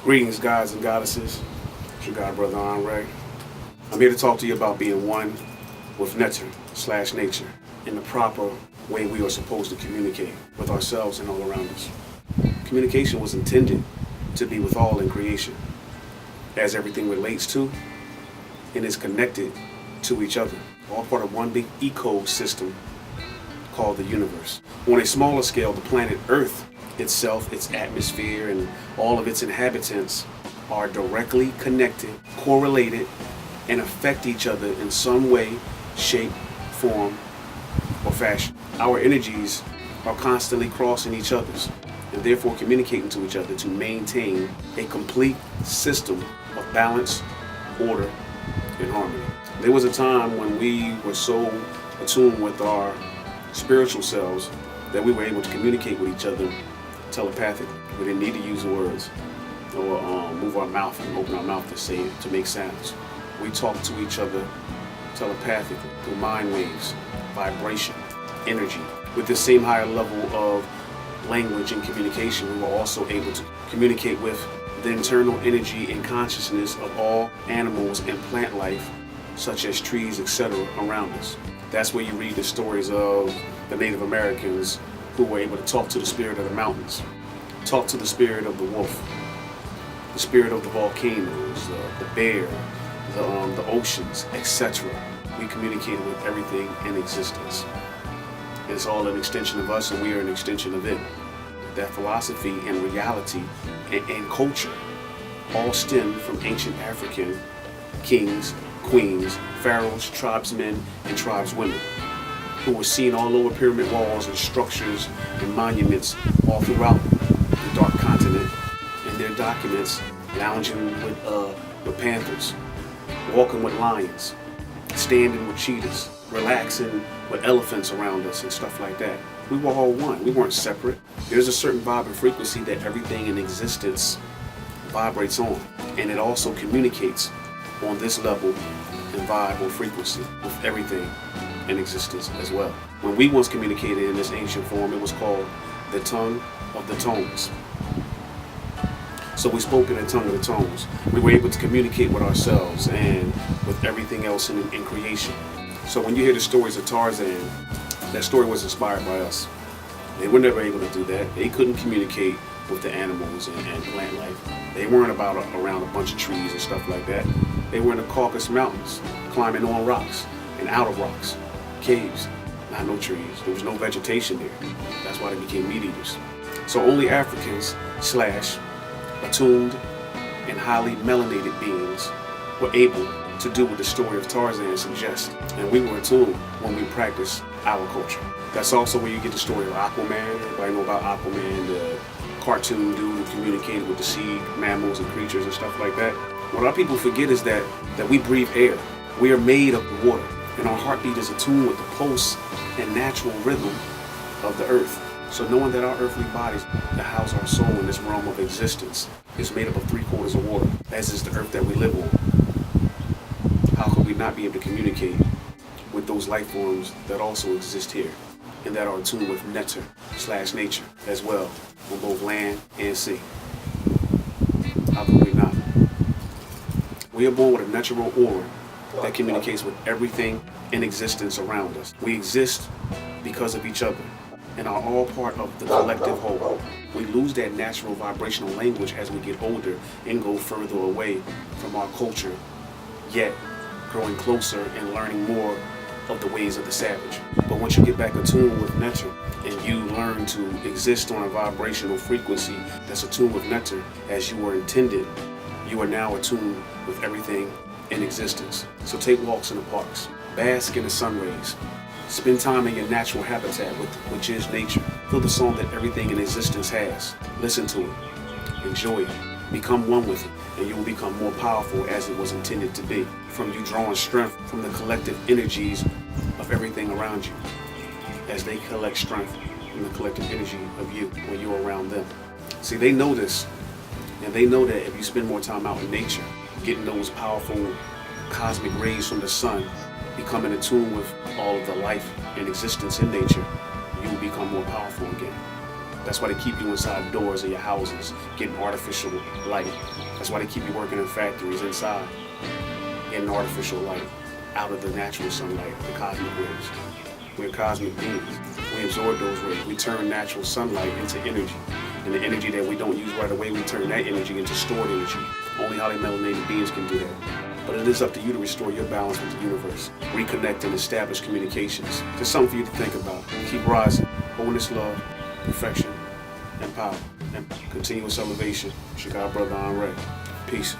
Greetings, gods and goddesses. It's your god, brother Andre. I'm here to talk to you about being one with nature in the proper way we are supposed to communicate with ourselves and all around us. Communication was intended to be with all in creation, as everything relates to and is connected to each other, all part of one big ecosystem called the universe. On a smaller scale, the planet Earth itself, its atmosphere, and all of its inhabitants are directly connected, correlated, and affect each other in some way, shape, form, or fashion. Our energies are constantly crossing each other's and therefore communicating to each other to maintain a complete system of balance, order, and harmony. There was a time when we were so attuned with our spiritual selves that we were able to communicate with each other telepathically. We didn't need to use words or move our mouth and open our mouth to make sounds. We talked to each other telepathically through mind waves, vibration, energy. With the same higher level of language and communication, we were also able to communicate with the internal energy and consciousness of all animals and plant life, such as trees, etc., around us. That's where you read the stories of the Native Americans who were able to talk to the spirit of the mountains, talk to the spirit of the wolf, the spirit of the volcanoes, the bear, the oceans, etc. We communicated with everything in existence. It's all an extension of us, and we are an extension of it. That philosophy and reality and culture all stem from ancient African kings, queens, pharaohs, tribesmen, and tribeswomen, who were seen all over pyramid walls and structures and monuments all throughout the Dark Continent, in their documents, lounging with panthers, walking with lions, standing with cheetahs, relaxing with elephants around us and stuff like that. We were all one. We weren't separate. There's a certain vibe and frequency that everything in existence vibrates on, and it also communicates on this level and vibe or frequency with everything in existence as well. When we once communicated in this ancient form, it was called the tongue of the tones. So we spoke in the tongue of the tones. We were able to communicate with ourselves and with everything else in creation. So when you hear the stories of Tarzan, that story was inspired by us. They were never able to do that. They couldn't communicate with the animals and plant life. They weren't around a bunch of trees and stuff like that. They were in the Caucasus Mountains, climbing on rocks and out of rocks, caves, not no trees. There was no vegetation there. That's why they became meat eaters. So only Africans / attuned and highly melanated beings were able to do what the story of Tarzan suggests. And we were attuned when we practiced our culture. That's also where you get the story of Aquaman. Everybody know about Aquaman, the cartoon dude who communicated with the sea mammals and creatures and stuff like that. What our people forget is that we breathe air. We are made of the water, and our heartbeat is attuned with the pulse and natural rhythm of the earth. So knowing that our earthly bodies that house our soul in this realm of existence is made up of 3/4 of water, as is the earth that we live on, how could we not be able to communicate with those life forms that also exist here and that are attuned with nature as well, on both land and sea? How could we not? We are born with a natural aura that communicates with everything in existence around us. We exist because of each other and are all part of the collective whole. We lose that natural vibrational language as we get older and go further away from our culture, yet growing closer and learning more of the ways of the savage. But once you get back attuned with nature and you learn to exist on a vibrational frequency that's attuned with nature as you were intended, you are now attuned with everything in existence. So take walks in the parks, bask in the sun rays, spend time in your natural habitat, which is nature. Feel the song that everything in existence has. Listen to it, enjoy it, become one with it, and you will become more powerful as it was intended to be, from you drawing strength from the collective energies of everything around you, as they collect strength from the collective energy of you when you're around them. See, they know this, and they know that if you spend more time out in nature, getting those powerful cosmic rays from the sun, becoming attuned with all of the life and existence in nature, you will become more powerful again. That's why they keep you inside doors of your houses, getting artificial light. That's why they keep you working in factories inside, getting artificial light out of the natural sunlight, the cosmic rays. We're cosmic beings. We absorb those rays. We turn natural sunlight into energy. And the energy that we don't use right away, we turn that energy into stored energy. Only highly melanated beings can do that. But it is up to you to restore your balance with the universe. Reconnect and establish communications. Just something for you to think about. Keep rising. Wholeness, love, perfection, and power. And continuous elevation. It's your God brother Andre. Peace.